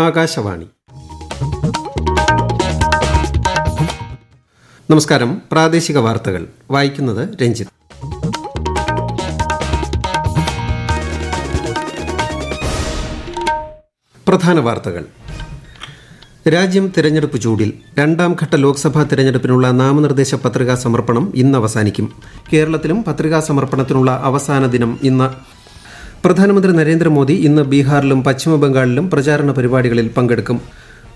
ആകാശവാണി. നമസ്കാരം. പ്രാദേശിക വാർത്തകൾ വായിക്കുന്നത് രഞ്ജിത്ത്. പ്രധാന വാർത്തകൾ. രാജ്യം തിരഞ്ഞെടുപ്പ് ചൂടിൽ. രണ്ടാം ഘട്ട ലോക്സഭാ തിരഞ്ഞെടുപ്പിനുള്ള നാമനിർദ്ദേശ പത്രികാ സമർപ്പണം ഇന്ന് അവസാനിക്കും. കേരളത്തിലും പത്രികാ സമർപ്പണത്തിനുള്ള അവസാന ദിനം ഇന്ന്. പ്രധാനമന്ത്രി നരേന്ദ്രമോദി ഇന്ന് ബീഹാറിലും പശ്ചിമബംഗാളിലും പ്രചാരണ പരിപാടികളിൽ പങ്കെടുക്കും.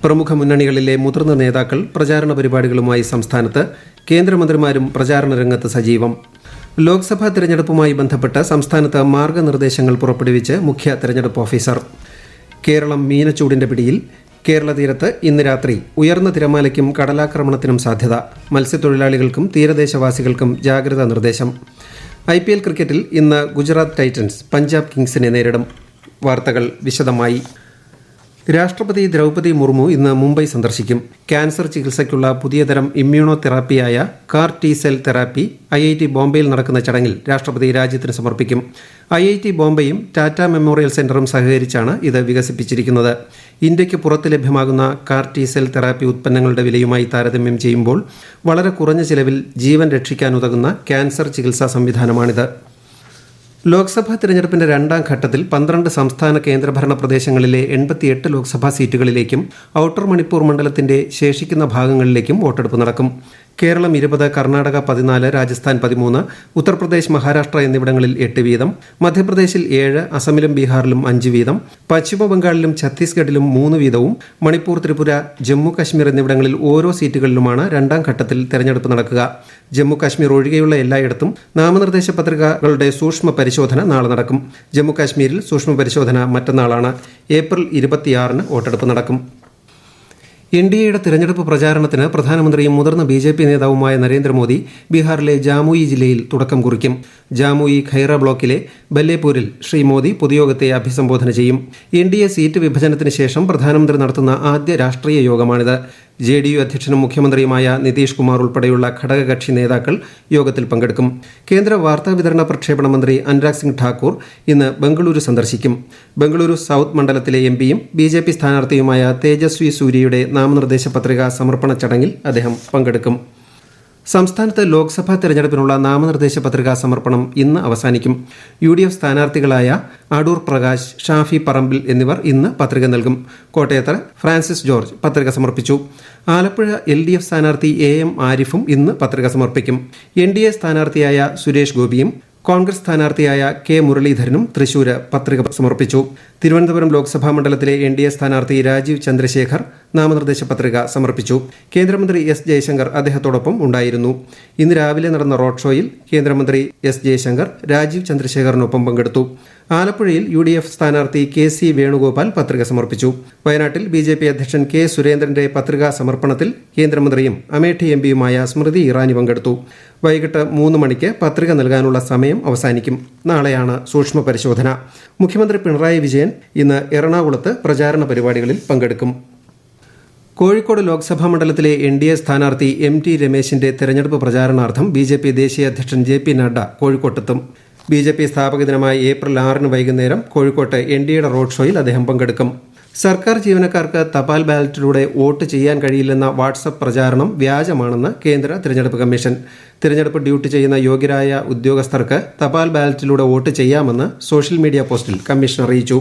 പ്രമുഖ മുന്നണികളിലെ മുതിർന്ന നേതാക്കൾ പ്രചാരണ പരിപാടികളുമായി സംസ്ഥാനത്ത്. കേന്ദ്രമന്ത്രിമാരും പ്രചാരണ രംഗത്ത് സജീവം. ലോക്സഭാ തിരഞ്ഞെടുപ്പുമായി ബന്ധപ്പെട്ട് സംസ്ഥാനത്ത് മാർഗനിർദ്ദേശങ്ങൾ പുറപ്പെടുവിച്ച് മുഖ്യ തിരഞ്ഞെടുപ്പ് ഓഫീസർ. കേരളം മീനച്ചൂടിന്റെ പിടിയിൽ. കേരള തീരത്ത് ഇന്ന് രാത്രി ഉയർന്ന തിരമാലയ്ക്കും കടലാക്രമണത്തിനും സാധ്യത. മത്സ്യത്തൊഴിലാളികൾക്കും തീരദേശവാസികൾക്കും ജാഗ്രതാ നിർദ്ദേശം. IPL ക്രിക്കറ്റിൽ ഇന്ന് ഗുജറാത്ത് ടൈറ്റൻസ് പഞ്ചാബ് കിങ്സിനെ നേരിടും. വാർത്തകൾ വിശദമായി. രാഷ്ട്രപതി ദ്രൗപദി മുർമു ഇന്ന് മുംബൈ സന്ദർശിക്കും. ക്യാൻസർ ചികിത്സയ്ക്കുള്ള പുതിയ തരം ഇമ്മ്യൂണോ തെറാപ്പിയായ CAR T cell therapy IIT ബോംബെയിൽ നടക്കുന്ന ചടങ്ങിൽ രാഷ്ട്രപതി രാജ്യത്തിന് സമർപ്പിക്കും. IIT ബോംബെയും ടാറ്റ മെമ്മോറിയൽ സെന്ററും സഹകരിച്ചാണ് ഇത് വികസിപ്പിച്ചിരിക്കുന്നത്. ഇന്ത്യയ്ക്ക് പുറത്ത് ലഭ്യമാകുന്ന കാർ ടി സെൽ തെറാപ്പി ഉത്പന്നങ്ങളുടെ വിലയുമായി താരതമ്യം ചെയ്യുമ്പോൾ വളരെ കുറഞ്ഞ ചിലവിൽ ജീവൻ രക്ഷിക്കാനുതകുന്ന ക്യാൻസർ ചികിത്സാ സംവിധാനമാണിത്. ലോക്സഭാ തിരഞ്ഞെടുപ്പിന്റെ രണ്ടാം ഘട്ടത്തിൽ 12 സംസ്ഥാന കേന്ദ്രഭരണ പ്രദേശങ്ങളിലെ 88 ലോക്സഭാ സീറ്റുകളിലേക്കും ഔട്ടർ മണിപ്പൂർ മണ്ഡലത്തിന്റെ ശേഷിക്കുന്ന ഭാഗങ്ങളിലേക്കും വോട്ടെടുപ്പ് നടക്കും. കേരളം 20, കർണാടക 14, രാജസ്ഥാൻ 13, ഉത്തർപ്രദേശ്, മഹാരാഷ്ട്ര എന്നിവിടങ്ങളിൽ 8 വീതം, മധ്യപ്രദേശിൽ 7, അസമിലും ബീഹാറിലും 5 വീതം, പശ്ചിമബംഗാളിലും ഛത്തീസ്ഗഡിലും 3 വീതവും, മണിപ്പൂർ, ത്രിപുര, ജമ്മു കശ്മീർ എന്നിവിടങ്ങളിൽ ഓരോ സീറ്റുകളിലുമാണ് രണ്ടാം ഘട്ടത്തിൽ തെരഞ്ഞെടുപ്പ് നടക്കുക. ജമ്മു കശ്മീർ ഒഴികെയുള്ള എല്ലായിടത്തും നാമനിർദ്ദേശ പത്രികകളുടെ സൂക്ഷ്മ പരിശോധന നാളെ നടക്കും. ജമ്മു കാശ്മീരിൽ സൂക്ഷ്മ പരിശോധന മറ്റന്നാളാണ്. ഏപ്രിൽ 26-ന് വോട്ടെടുപ്പ് നടക്കും. NDAയുടെ തിരഞ്ഞെടുപ്പ് പ്രചാരണത്തിന് പ്രധാനമന്ത്രിയും മുതിർന്ന BJP നേതാവുമായ നരേന്ദ്രമോദി ബീഹാറിലെ ജാമുയി ജില്ലയിൽ തുടക്കം കുറിക്കും. ജാമുയി ഖൈറ ബ്ലോക്കിലെ ബല്ലേപൂരിൽ ശ്രീ മോദി പൊതുയോഗത്തെ അഭിസംബോധന ചെയ്യും. NDA സീറ്റ് വിഭജനത്തിന് ശേഷം പ്രധാനമന്ത്രി നടത്തുന്ന ആദ്യ രാഷ്ട്രീയ യോഗമാണിത്. JDU അധ്യക്ഷനും മുഖ്യമന്ത്രിയുമായ നിതീഷ് കുമാർ ഉൾപ്പെടെയുള്ള ഘടകകക്ഷി നേതാക്കൾ യോഗത്തിൽ പങ്കെടുക്കും. കേന്ദ്ര വാർത്താവിതരണ പ്രക്ഷേപണ മന്ത്രി അനുരാഗ് സിംഗ് ഠാക്കൂർ ഇന്ന് ബംഗളൂരു സന്ദർശിക്കും. ബംഗളൂരു സൌത്ത് മണ്ഡലത്തിലെ MPയും BJP സ്ഥാനാർത്ഥിയുമായ തേജസ്വി സൂര്യയുടെ നാമനിർദ്ദേശ പത്രിക സമർപ്പണ ചടങ്ങിൽ അദ്ദേഹം പങ്കെടുക്കും. സംസ്ഥാനത്ത് ലോക്സഭാ തെരഞ്ഞെടുപ്പിനുള്ള നാമനിർദ്ദേശ പത്രികാ സമർപ്പണം ഇന്ന് അവസാനിക്കും. UDF സ്ഥാനാർത്ഥികളായ അടൂർ പ്രകാശ്, ഷാഫി പറമ്പിൽ എന്നിവർ ഇന്ന് പത്രിക നൽകും. കോട്ടയത്ത് ഫ്രാൻസിസ് ജോർജ് പത്രിക സമർപ്പിച്ചു. ആലപ്പുഴ LDF സ്ഥാനാർത്ഥി AM ആരിഫും ഇന്ന് പത്രിക സമർപ്പിക്കും. NDA സ്ഥാനാർത്ഥിയായ സുരേഷ് ഗോപിയും കോൺഗ്രസ് സ്ഥാനാർത്ഥിയായ K മുരളീധരനും തൃശൂര് പത്രിക സമർപ്പിച്ചു. തിരുവനന്തപുരം ലോക്സഭാ മണ്ഡലത്തിലെ NDA സ്ഥാനാർത്ഥി രാജീവ് ചന്ദ്രശേഖർ നാമനിർദ്ദേശ പത്രിക സമർപ്പിച്ചു. കേന്ദ്രമന്ത്രി S ജയശങ്കർ അദ്ദേഹത്തോടൊപ്പം ഉണ്ടായിരുന്നു. ഇന്ന് രാവിലെ നടന്ന റോഡ് ഷോയിൽ കേന്ദ്രമന്ത്രി S ജയശങ്കർ രാജീവ് ചന്ദ്രശേഖറിനൊപ്പം പങ്കെടുത്തു. ആലപ്പുഴയിൽ UDF സ്ഥാനാർത്ഥി KC വേണുഗോപാൽ പത്രിക സമർപ്പിച്ചു. വയനാട്ടിൽ BJP അധ്യക്ഷൻ K സുരേന്ദ്രന്റെ പത്രികാ സമർപ്പണത്തിൽ കേന്ദ്രമന്ത്രിയും അമേഠി MPയുമായ സ്മൃതി ഇറാനി പങ്കെടുത്തു. വൈകിട്ട് 3 മണിക്ക് പത്രിക നൽകാനുള്ള സമയം അവസാനിക്കും. നാളെയാണ് സൂക്ഷ്മ പരിശോധന. മുഖ്യമന്ത്രി പിണറായി വിജയൻ ഇന്ന് എറണാകുളത്ത് പ്രചാരണ പരിപാടികളിൽ പങ്കെടുക്കും. കോഴിക്കോട് ലോക്സഭാ മണ്ഡലത്തിലെ NDA സ്ഥാനാർത്ഥി MT രമേശിന്റെ തെരഞ്ഞെടുപ്പ് പ്രചാരണാർത്ഥം BJP ദേശീയ അധ്യക്ഷൻ JP നഡ്ഡ കോഴിക്കോട്ടെത്തും. BJP സ്ഥാപക ദിനമായ ഏപ്രിൽ 6-ന് വൈകുന്നേരം കോഴിക്കോട്ട് NDAയുടെ റോഡ് ഷോയിൽ അദ്ദേഹം പങ്കെടുക്കും. സർക്കാർ ജീവനക്കാർക്ക് തപാൽ ബാലറ്റിലൂടെ വോട്ട് ചെയ്യാൻ കഴിയില്ലെന്ന വാട്സപ്പ് പ്രചാരണം വ്യാജമാണെന്ന് കേന്ദ്ര തിരഞ്ഞെടുപ്പ് കമ്മീഷൻ. തിരഞ്ഞെടുപ്പ് ഡ്യൂട്ടി ചെയ്യുന്ന യോഗ്യരായ ഉദ്യോഗസ്ഥർക്ക് തപാൽ ബാലറ്റിലൂടെ വോട്ട് ചെയ്യാമെന്ന് സോഷ്യൽ മീഡിയ പോസ്റ്റിൽ കമ്മീഷൻ അറിയിച്ചു.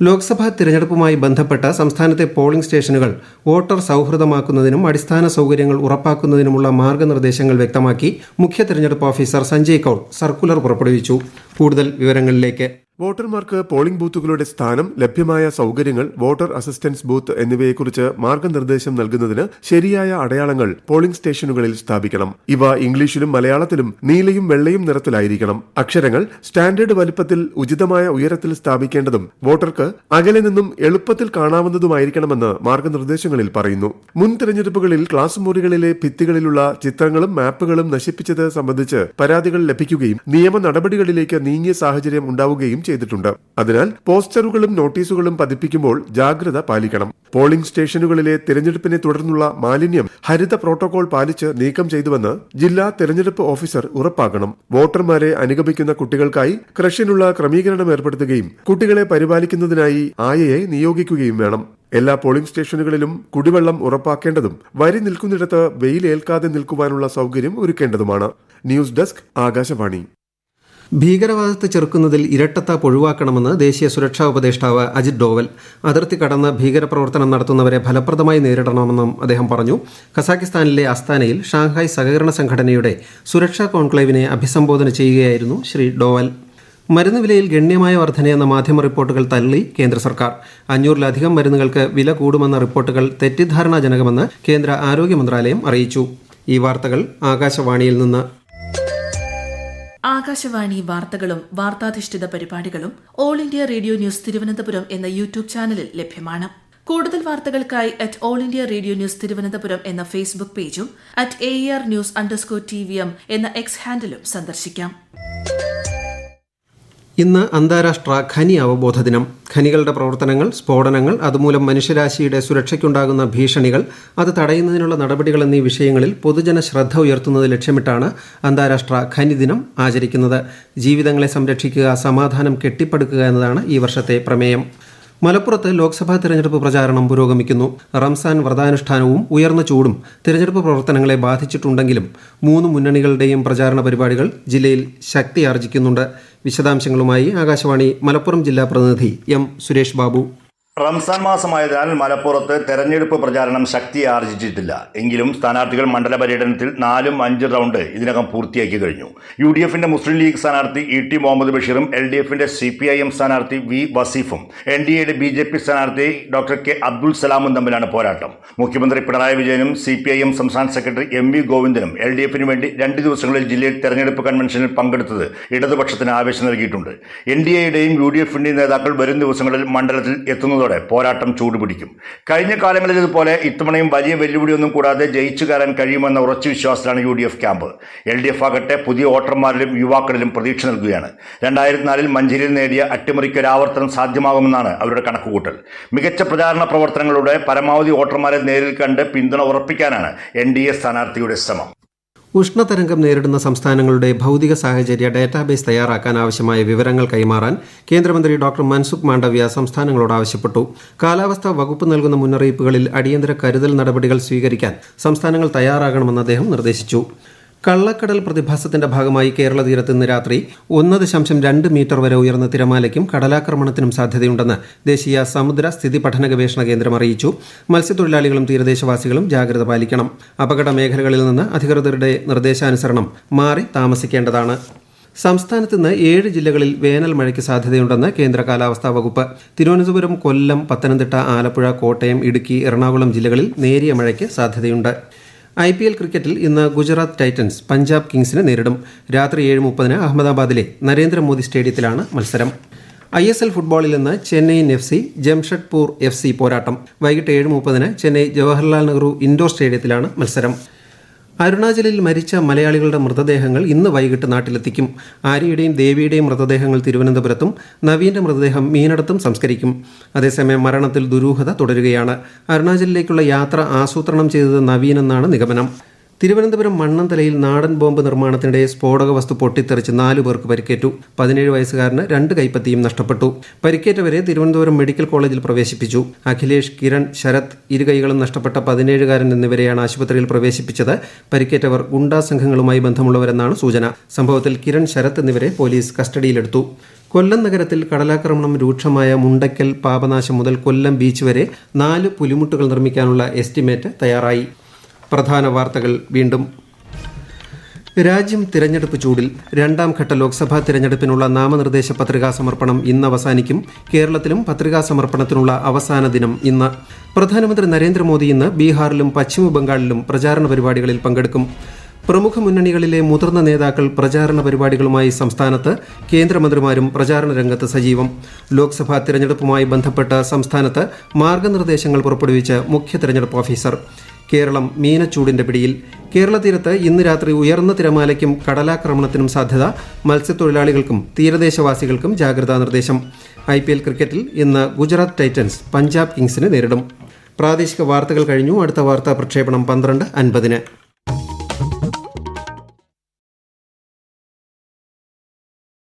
ലോക്സഭാ തിരഞ്ഞെടുപ്പുമായി ബന്ധപ്പെട്ട സംസ്ഥാനത്തെ പോളിംഗ് സ്റ്റേഷനുകൾ വോട്ടർ സൌഹൃദമാക്കുന്നതിനും അടിസ്ഥാന സൌകര്യങ്ങൾ ഉറപ്പാക്കുന്നതിനുമുള്ള മാർഗനിർദ്ദേശങ്ങൾ വ്യക്തമാക്കി മുഖ്യ തിരഞ്ഞെടുപ്പ് ഓഫീസർ സഞ്ജയ് കൌൾ സർക്കുലർ പുറപ്പെടുവിച്ചു. കൂടുതൽ വിവരങ്ങളിലേക്ക്. വോട്ടർമാർക്ക് പോളിംഗ് ബൂത്തുകളുടെ സ്ഥാനം, ലഭ്യമായ സൌകര്യങ്ങൾ, വോട്ടർ അസിസ്റ്റൻസ് ബൂത്ത് എന്നിവയെക്കുറിച്ച് മാർഗനിർദ്ദേശം നൽകുന്നതിന് ശരിയായ അടയാളങ്ങൾ പോളിംഗ് സ്റ്റേഷനുകളിൽ സ്ഥാപിക്കണം. ഇവ ഇംഗ്ലീഷിലും മലയാളത്തിലും നീലയും വെള്ളയും നിറത്തിലായിരിക്കണം. അക്ഷരങ്ങൾ സ്റ്റാൻഡേർഡ് വലിപ്പത്തിൽ ഉചിതമായ ഉയരത്തിൽ സ്ഥാപിക്കേണ്ടതും വോട്ടർക്ക് അകലെ നിന്നും എളുപ്പത്തിൽ കാണാവുന്നതുമായിരിക്കണമെന്ന് മാർഗനിർദ്ദേശങ്ങളിൽ പറയുന്നു. മുൻ തിരഞ്ഞെടുപ്പുകളിൽ ക്ലാസ് മുറികളിലെ ഭിത്തികളിലുള്ള ചിത്രങ്ങളും മാപ്പുകളും നശിപ്പിച്ചത് സംബന്ധിച്ച് പരാതികൾ ലഭിക്കുകയും നിയമ നടപടികളിലേക്ക് നീങ്ങിയ സാഹചര്യം ഉണ്ടാവുകയും ചെയ്തിട്ടുണ്ട്. അതിനാൽ പോസ്റ്ററുകളും നോട്ടീസുകളും പതിപ്പിക്കുമ്പോൾ ജാഗ്രത പാലിക്കണം. പോളിംഗ് സ്റ്റേഷനുകളിലെ തിരഞ്ഞെടുപ്പിനെ തുടർന്നുള്ള മാലിന്യം ഹരിത പ്രോട്ടോകോൾ പാലിച്ച് നീക്കം ചെയ്തുവെന്ന് ജില്ലാ തിരഞ്ഞെടുപ്പ് ഓഫീസർ ഉറപ്പാക്കണം. വോട്ടർമാരെ അനുഗമിക്കുന്ന കുട്ടികൾക്കായി ക്രഷിനുള്ള ക്രമീകരണം ഏർപ്പെടുത്തുകയും കുട്ടികളെ പരിപാലിക്കുന്നതിനായി ആയയെ നിയോഗിക്കുകയും വേണം. എല്ലാ പോളിംഗ് സ്റ്റേഷനുകളിലും കുടിവെള്ളം ഉറപ്പാക്കേണ്ടതും വരി നിൽക്കുന്നിടത്ത് വെയിലേൽക്കാതെ നിൽക്കുവാനുള്ള സൗകര്യം ഒരുക്കേണ്ടതുമാണ്. News desk, Akashvani. ഭീകരവാദത്തെ ചെറുക്കുന്നതിൽ ഇരട്ടത്താപ്പ് ഒഴിവാക്കണമെന്ന് ദേശീയ സുരക്ഷാ ഉപദേഷ്ടാവ് അജിത് ഡോവൽ. അതിർത്തി കടന്ന് ഭീകരപ്രവർത്തനം നടത്തുന്നവരെ ഫലപ്രദമായി നേരിടണമെന്നും അദ്ദേഹം പറഞ്ഞു. കസാഖിസ്ഥാനിലെ അസ്താനയിൽ ഷാങ്ഹായ് സഹകരണ സംഘടനയുടെ സുരക്ഷാ കോൺക്ലേവിനെ അഭിസംബോധന ചെയ്യുകയായിരുന്നു ശ്രീ ഡോവൽ. മരുന്ന് വിലയിൽ ഗണ്യമായ വർധനയെന്ന മാധ്യമ റിപ്പോർട്ടുകൾ തള്ളി കേന്ദ്ര സർക്കാർ. 500-ലധികം മരുന്നുകൾക്ക് വില കൂടുമെന്ന റിപ്പോർട്ടുകൾ തെറ്റിദ്ധാരണാജനകമെന്ന് കേന്ദ്ര ആരോഗ്യ മന്ത്രാലയം അറിയിച്ചു. ഈ വാർത്തകൾ ആകാശവാണിയിൽ നിന്ന്. ആകാശവാണി വാർത്തകളും വാർത്താധിഷ്ഠിത പരിപാടികളും all India radio news Thiruvananthapuram എന്ന യൂട്യൂബ് ചാനലിൽ ലഭ്യമാണ്. കൂടുതൽ വാർത്തകൾക്കായി @all India radio news Thiruvananthapuram എന്ന ഫേസ്ബുക്ക് പേജും @AER_News_TVM എന്ന എക്സ് ഹാൻഡിലും സന്ദർശിക്കാം. ഇന്ന് അന്താരാഷ്ട്ര ഖനി അവബോധ ദിനം. ഖനികളുടെ പ്രവർത്തനങ്ങൾ, സ്ഫോടനങ്ങൾ, അതുമൂലം മനുഷ്യരാശിയുടെ സുരക്ഷയ്ക്കുണ്ടാകുന്ന ഭീഷണികൾ, അത് തടയുന്നതിനുള്ള നടപടികൾ എന്നീ വിഷയങ്ങളിൽ പൊതുജന ശ്രദ്ധ ഉയർത്തുന്നത് ലക്ഷ്യമിട്ടാണ് അന്താരാഷ്ട്ര ഖനി ദിനം ആചരിക്കുന്നത്. ജീവിതങ്ങളെ സംരക്ഷിക്കുക, സമാധാനം കെട്ടിപ്പടുക്കുക എന്നതാണ് ഈ വർഷത്തെ പ്രമേയം. മലപ്പുറത്ത് ലോക്സഭാ തെരഞ്ഞെടുപ്പ് പ്രചാരണം പുരോഗമിക്കുന്നു. റംസാൻ വ്രതാനുഷ്ഠാനവും ഉയർന്ന ചൂടും തെരഞ്ഞെടുപ്പ് പ്രവർത്തനങ്ങളെ ബാധിച്ചിട്ടുണ്ടെങ്കിലും 3 മുന്നണികളുടെയും പ്രചാരണ പരിപാടികൾ ജില്ലയിൽ ശക്തിയാർജിക്കുന്നുണ്ട്. വിശദാംശങ്ങളുമായി ആകാശവാണി മലപ്പുറം ജില്ലാ പ്രതിനിധി എം സുരേഷ് ബാബു. റംസാൻ മാസമായതിനാൽ മലപ്പുറത്ത് തെരഞ്ഞെടുപ്പ് പ്രചാരണം ശക്തിയാർജിച്ചിട്ടില്ല. എങ്കിലും സ്ഥാനാർത്ഥികൾ മണ്ഡല പര്യടനത്തിൽ 4-5 റൗണ്ട് ഇതിനകം പൂർത്തിയാക്കി കഴിഞ്ഞു. UDFന്റെ മുസ്ലിം ലീഗ് സ്ഥാനാർത്ഥി ET മുഹമ്മദ് ബഷീറും LDFന്റെ CPIM സ്ഥാനാർത്ഥി V വസീഫും NDAയുടെ BJP സ്ഥാനാർത്ഥി ഡോക്ടർ K അബ്ദുൽ സലാമും തമ്മിലാണ് പോരാട്ടം. മുഖ്യമന്ത്രി പിണറായി വിജയനും CPIM സംസ്ഥാന സെക്രട്ടറി MV ഗോവിന്ദനും LDFന് വേണ്ടി 2 ദിവസങ്ങളിൽ ജില്ലയിൽ തെരഞ്ഞെടുപ്പ് കൺവെൻഷനിൽ പങ്കെടുത്തത് ഇടതുപക്ഷത്തിന് ആവേശം നൽകിയിട്ടുണ്ട്. NDAയുടെയും UDFന്റെയും നേതാക്കൾ വരും ദിവസങ്ങളിൽ മണ്ഡലത്തിൽ എത്തുന്നതോടെ പോരാട്ടം ചൂടുപിടിക്കും. കഴിഞ്ഞ കാലങ്ങളിൽ ഇതുപോലെ ഇത്തവണയും വലിയ വെല്ലുവിളിയൊന്നും കൂടാതെ ജയിച്ചു കയറാൻ കഴിയുമെന്ന ഉറച്ച വിശ്വാസത്തിലാണ് UDF ക്യാമ്പ്. LDF ആകട്ടെ പുതിയ വോട്ടർമാരിലും യുവാക്കളിലും പ്രതീക്ഷ നൽകുകയാണ്. 2004 മഞ്ചേരിയിൽ നേടിയ അട്ടിമറിക്ക് ഒരു ആവർത്തനം സാധ്യമാകുമെന്നാണ് അവരുടെ കണക്കുകൂട്ടൽ. മികച്ച പ്രചാരണ പ്രവർത്തനങ്ങളുടെ പരമാവധി വോട്ടർമാരെ നേരിൽ കണ്ട് പിന്തുണ ഉറപ്പിക്കാനാണ് NDA സ്ഥാനാർത്ഥിയുടെ ശ്രമം. ഉഷ്ണതരംഗം നേരിടുന്ന സംസ്ഥാനങ്ങളുടെ ഭൗതിക സാഹചര്യ ഡാറ്റാബേസ് തയ്യാറാക്കാൻ ആവശ്യമായ വിവരങ്ങൾ കൈമാറാൻ കേന്ദ്രമന്ത്രി ഡോക്ടർ മൻസുഖ് മാണ്ഡവ്യ സംസ്ഥാനങ്ങളോട് ആവശ്യപ്പെട്ടു. കാലാവസ്ഥാ വകുപ്പ് നൽകുന്ന മുന്നറിയിപ്പുകളിൽ അടിയന്തര കരുതൽ നടപടികൾ സ്വീകരിക്കാൻ സംസ്ഥാനങ്ങൾ തയ്യാറാകണമെന്ന് അദ്ദേഹം നിർദ്ദേശിച്ചു. കള്ളക്കടൽ പ്രതിഭാസത്തിന്റെ ഭാഗമായി കേരള തീരത്ത് ഇന്ന് രാത്രി 1.2 മീറ്റർ വരെ ഉയർന്ന തിരമാലയ്ക്കും കടലാക്രമണത്തിനും സാധ്യതയുണ്ടെന്ന് ദേശീയ സമുദ്ര സ്ഥിതി പഠന ഗവേഷണ കേന്ദ്രം അറിയിച്ചു. മത്സ്യത്തൊഴിലാളികളും തീരദേശവാസികളും ജാഗ്രത പാലിക്കണം. അപകട മേഖലകളിൽ നിന്ന് അധികൃതരുടെ നിർദ്ദേശാനുസരണം മാറി താമസിക്കേണ്ടതാണ്. സംസ്ഥാനത്ത് ഇന്ന് 7 ജില്ലകളിൽ വേനൽ മഴയ്ക്ക് സാധ്യതയുണ്ടെന്ന് കേന്ദ്ര കാലാവസ്ഥാ വകുപ്പ്. തിരുവനന്തപുരം, കൊല്ലം, പത്തനംതിട്ട, ആലപ്പുഴ, കോട്ടയം, ഇടുക്കി, എറണാകുളം ജില്ലകളിൽ നേരിയ മഴയ്ക്ക് സാധ്യതയുണ്ട്. IPL ക്രിക്കറ്റിൽ ഇന്ന് ഗുജറാത്ത് ടൈറ്റൻസ് പഞ്ചാബ് കിങ്സിനെ നേരിടും. രാത്രി 7:30 അഹമ്മദാബാദിലെ നരേന്ദ്രമോദി സ്റ്റേഡിയത്തിലാണ് മത്സരം. ISL ഫുട്ബോളിൽ ഇന്ന് ചെന്നൈയിൻ FC ജംഷഡ്പൂർ FC പോരാട്ടം. വൈകിട്ട് 7:30 ചെന്നൈ ജവഹർലാൽ നെഹ്റു ഇൻഡോർ സ്റ്റേഡിയത്തിലാണ് മത്സരം. അരുണാചലിൽ മരിച്ച മലയാളികളുടെ മൃതദേഹങ്ങൾ ഇന്ന് വൈകിട്ട് നാട്ടിലെത്തിക്കും. ആര്യയുടെയും ദേവിയുടെയും മൃതദേഹങ്ങൾ തിരുവനന്തപുരത്തും നവീന്റെ മൃതദേഹം മീനടത്തും സംസ്കരിക്കും. അതേസമയം മരണത്തിൽ ദുരൂഹത തുടരുകയാണ്. അരുണാചലിലേക്കുള്ള യാത്ര ആസൂത്രണം ചെയ്തത് നവീനെന്നാണ് നിഗമനം. തിരുവനന്തപുരം മണ്ണന്തലയിൽ നാടൻ ബോംബ് നിർമ്മാണത്തിനിടെ സ്ഫോടക വസ്തു പൊട്ടിത്തെറിച്ച് 4 പേർക്ക് പരിക്കേറ്റു. 17 വയസ്സുകാരന് 2 കൈപ്പത്തിയും നഷ്ടപ്പെട്ടു. പരിക്കേറ്റവരെ തിരുവനന്തപുരം മെഡിക്കൽ കോളേജിൽ പ്രവേശിപ്പിച്ചു. അഖിലേഷ്, കിരൺ, ശരത്, 2 കൈകളും നഷ്ടപ്പെട്ട 17-കാരൻ എന്നിവരെയാണ് ആശുപത്രിയിൽ പ്രവേശിപ്പിച്ചത്. പരിക്കേറ്റവർ ഗുണ്ടാ സംഘങ്ങളുമായി ബന്ധമുള്ളവരെന്നാണ് സൂചന. സംഭവത്തിൽ കിരൺ, ശരത് എന്നിവരെ പോലീസ് കസ്റ്റഡിയിലെടുത്തു. കൊല്ലം നഗരത്തിൽ കടലാക്രമണം രൂക്ഷമായ മുണ്ടക്കൽ പാപനാശം മുതൽ കൊല്ലം ബീച്ച് വരെ 4 പുലിമുട്ടുകൾ നിർമ്മിക്കാനുള്ള എസ്റ്റിമേറ്റ് തയ്യാറായി. പ്രധാന വാർത്തകൾ വീണ്ടും. രാജ്യം തിരഞ്ഞെടുപ്പ് ചൂടിൽ. 2ാം ഘട്ട ലോക്സഭാ തിരഞ്ഞെടുപ്പിനുള്ള നാമനിർദ്ദേശ പത്രികാ സമർപ്പണം ഇന്ന് അവസാനിക്കും. കേരളത്തിലും പത്രികാ സമർപ്പണത്തിനുള്ള അവസാന ദിനം ഇന്ന്. പ്രധാനമന്ത്രി നരേന്ദ്രമോദി ഇന്ന് ബീഹാറിലും പശ്ചിമബംഗാളിലും പ്രചാരണ പരിപാടികളിൽ പങ്കെടുക്കും. പ്രമുഖ മുന്നണികളിലെ മുതിർന്ന നേതാക്കൾ പ്രചാരണ പരിപാടികളുമായി സംസ്ഥാനത്ത്. കേന്ദ്രമന്ത്രിമാരും പ്രചാരണ രംഗത്ത് സജീവം. ലോക്സഭാ തിരഞ്ഞെടുപ്പുമായി ബന്ധപ്പെട്ട് സംസ്ഥാനത്ത് മാർഗനിർദ്ദേശങ്ങൾ പുറപ്പെടുവിച്ച് മുഖ്യ തിരഞ്ഞെടുപ്പ് ഓഫീസർ. കേരളം മീനച്ചൂടിന്റെ പിടിയിൽ. കേരള തീരത്ത് ഇന്ന് രാത്രി ഉയർന്ന തിരമാലയ്ക്കും കടലാക്രമണത്തിനും സാധ്യത. മത്സ്യത്തൊഴിലാളികൾക്കും തീരദേശവാസികൾക്കും ജാഗ്രതാ നിർദ്ദേശം. IPL ക്രിക്കറ്റിൽ ഇന്ന് ഗുജറാത്ത് ടൈറ്റൻസ് പഞ്ചാബ് കിങ്സിനെ നേരിടും. പ്രാദേശിക വാർത്തകൾ കഴിഞ്ഞു. അടുത്ത വാർത്താ പ്രക്ഷേപണം 12:50.